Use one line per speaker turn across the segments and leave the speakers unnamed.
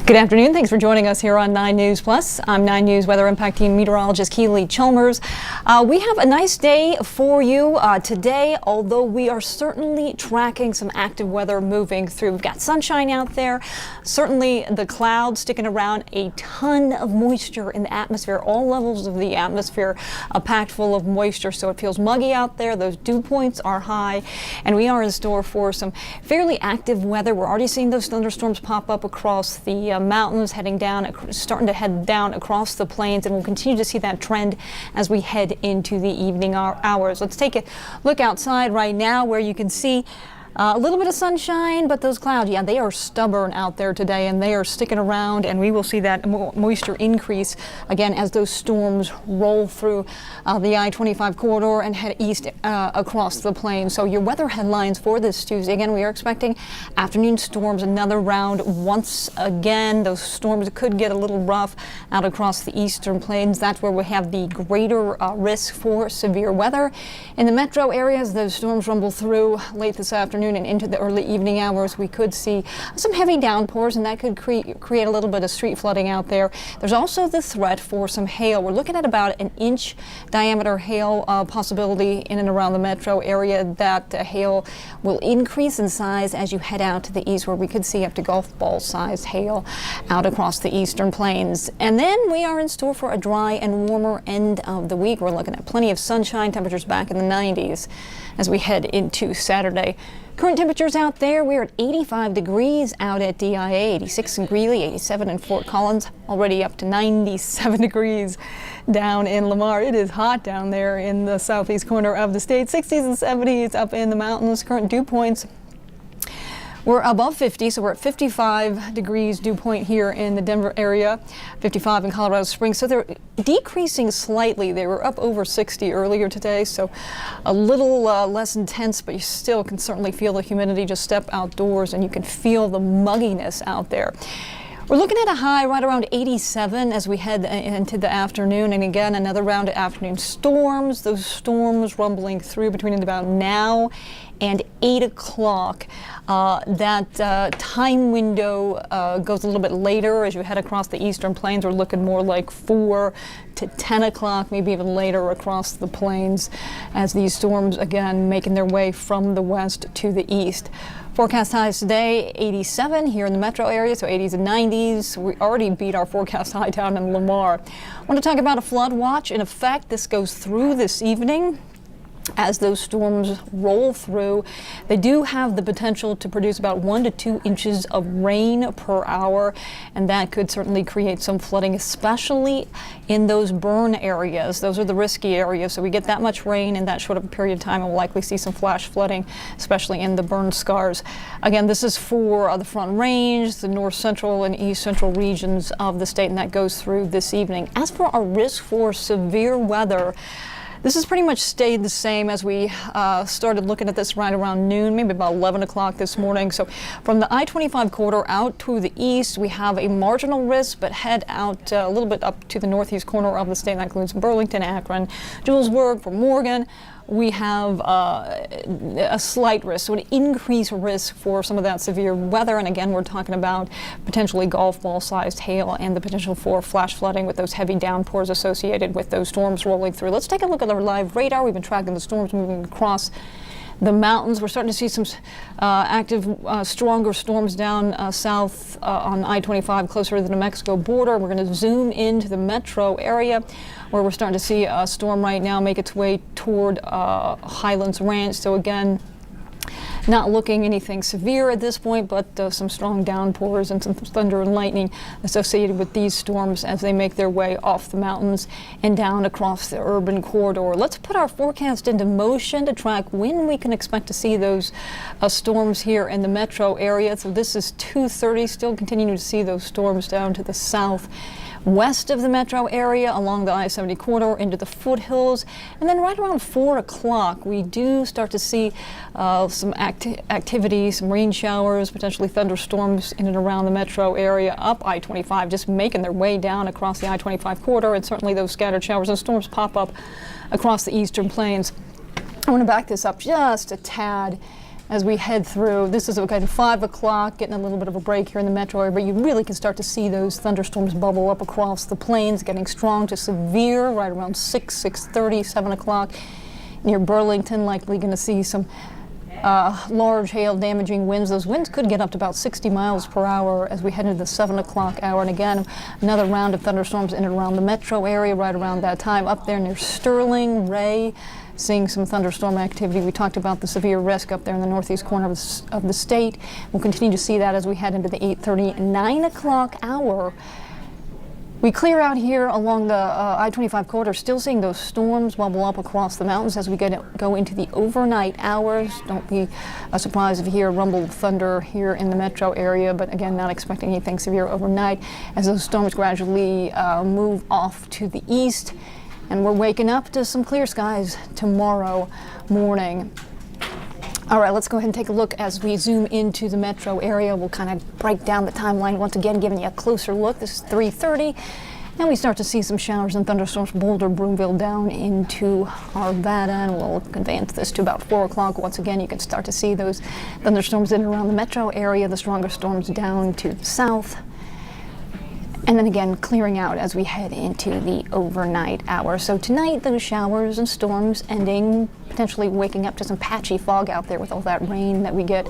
Good afternoon. Thanks for joining us here on 9 News Plus. I'm 9 News weather impact team meteorologist Keely Chalmers. We have a nice day for you today, although we are certainly tracking some active weather moving through. We've got sunshine out there, certainly the clouds sticking around, a ton of moisture in the atmosphere. All levels of the atmosphere packed full of moisture, so it feels muggy out there. Those dew points are high, and we are in store for some fairly active weather. We're already seeing those thunderstorms pop up across the mountains, heading down, starting to head down across the plains, and we'll continue to see that trend as we head into the evening hours. Let's take a look outside right now, where you can see a little bit of sunshine, but those clouds, yeah, they are stubborn out there today, and they are sticking around, and we will see that moisture increase again as those storms roll through the I-25 corridor and head east across the plains. So your weather headlines for this Tuesday, again, we are expecting afternoon storms, another round once again. Those storms could get a little rough out across the eastern plains. That's where we have the greater risk for severe weather. In the metro areas, those storms rumble through late this afternoon and into the early evening hours. We could see some heavy downpours, and that could create a little bit of street flooding out there. There's also the threat for some hail. We're looking at about an inch diameter hail possibility in and around the metro area. That hail will increase in size as you head out to the east, where we could see up to golf ball sized hail out across the eastern plains. And then we are in store for a dry and warmer end of the week. We're looking at plenty of sunshine, temperatures back in the 90s as we head into Saturday. Current temperatures out there, we're at 85 degrees out at DIA, 86 in Greeley, 87 in Fort Collins, already up to 97 degrees down in Lamar. It is hot down there in the southeast corner of the state, 60s and 70s up in the mountains. Current dew points, we're above 50, so we're at 55 degrees dew point here in the Denver area, 55 in Colorado Springs. So they're decreasing slightly. They were up over 60 earlier today, so a little less intense, but you still can certainly feel the humidity. Just step outdoors and you can feel the mugginess out there. We're looking at a high right around 87 as we head into the afternoon, and again another round of afternoon storms. Those storms rumbling through between about now and 8 o'clock. That time window goes a little bit later as you head across the eastern plains. We're looking more like 4 to 10 o'clock, maybe even later across the plains, as these storms again making their way from the west to the east. Forecast highs today, 87 here in the metro area, so 80s and 90s. We already beat our forecast high down in Lamar. I want to talk about a flood watch. In effect, this goes through this evening. As those storms roll through, they do have the potential to produce about 1 to 2 inches of rain per hour, and that could certainly create some flooding, especially in those burn areas. Those are the risky areas, so we get that much rain in that short of a period of time, and we'll likely see some flash flooding, especially in the burn scars. Again, this is for the Front Range, the north central and east central regions of the state, and that goes through this evening. As for our risk for severe weather, this has pretty much stayed the same as we started looking at this right around noon, maybe about 11 o'clock this morning. So from the I-25 corridor out to the east, we have a marginal risk, but head out a little bit up to the northeast corner of the state. That includes Burlington, Akron, Julesburg, for Morgan. We have a slight risk, so an increased risk for some of that severe weather. And again, we're talking about potentially golf ball sized hail and the potential for flash flooding with those heavy downpours associated with those storms rolling through. Let's take a look at our live radar. We've been tracking the storms moving across the mountains. We're starting to see some active, stronger storms down south on I-25 closer to the New Mexico border. We're going to zoom into the metro area, where we're starting to see a storm right now make its way toward Highlands Ranch. So again, not looking anything severe at this point, but some strong downpours and some thunder and lightning associated with these storms as they make their way off the mountains and down across the urban corridor. Let's put our forecast into motion to track when we can expect to see those storms here in the metro area. So this is 2:30, still continuing to see those storms down to the south west of the metro area along the I-70 corridor into the foothills. And then right around 4 o'clock, we do start to see some activity, some rain showers, potentially thunderstorms in and around the metro area up I-25, just making their way down across the I-25 corridor, and certainly those scattered showers and storms pop up across the eastern plains. I want to back this up just a tad as we head through. This is kind of 5 o'clock, getting a little bit of a break here in the metro area, but you really can start to see those thunderstorms bubble up across the plains, getting strong to severe right around 6:30, 7 o'clock. Near Burlington, likely going to see some large hail damaging winds. Those winds could get up to about 60 miles per hour as we head into the 7 o'clock hour. And again, another round of thunderstorms in and around the metro area right around that time. Up there near Sterling, Ray, seeing some thunderstorm activity. We talked about the severe risk up there in the northeast corner of the state. We'll continue to see that as we head into the 8:30, 9 o'clock hour. We clear out here along the I-25 corridor, still seeing those storms bubble up across the mountains as we go into the overnight hours. Don't be surprised if you hear rumble of thunder here in the metro area, but again, not expecting anything severe overnight as those storms gradually move off to the east. And we're waking up to some clear skies tomorrow morning. All right, let's go ahead and take a look as we zoom into the metro area. We'll kind of break down the timeline once again, giving you a closer look. This is 3:30, and we start to see some showers and thunderstorms, Boulder, Broomville, down into Arvada, and we'll advance this to about 4 o'clock. Once again, you can start to see those thunderstorms in and around the metro area, the stronger storms down to the south. And then again, clearing out as we head into the overnight hour. So tonight, those showers and storms ending, potentially waking up to some patchy fog out there with all that rain that we get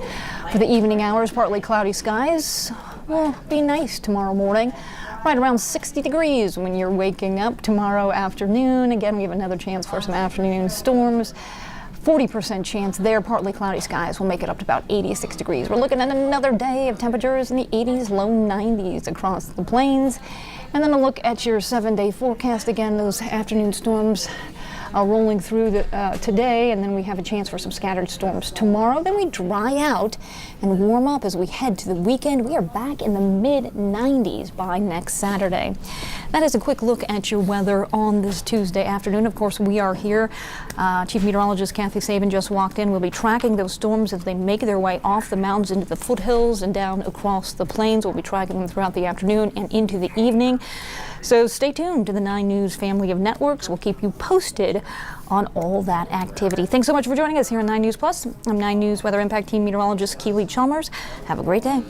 for the evening hours. Partly cloudy skies will be nice tomorrow morning. Right around 60 degrees when you're waking up tomorrow afternoon. Again, we have another chance for some afternoon storms. 40% chance there, partly cloudy skies will make it up to about 86 degrees. We're looking at another day of temperatures in the 80s, low 90s across the plains. And then a look at your 7-day forecast. Again, those afternoon storms are rolling through today, and then we have a chance for some scattered storms tomorrow. Then we dry out and warm up as we head to the weekend. We are back in the mid-90s by next Saturday. That is a quick look at your weather on this Tuesday afternoon. Of course, we are here. Chief Meteorologist Keely Chalmers just walked in. We'll be tracking those storms as they make their way off the mountains into the foothills and down across the plains. We'll be tracking them throughout the afternoon and into the evening. So stay tuned to the 9 News family of networks. We'll keep you posted on all that activity. Thanks so much for joining us here on 9 News Plus. I'm 9 News Weather Impact Team Meteorologist Keely Chalmers. Have a great day.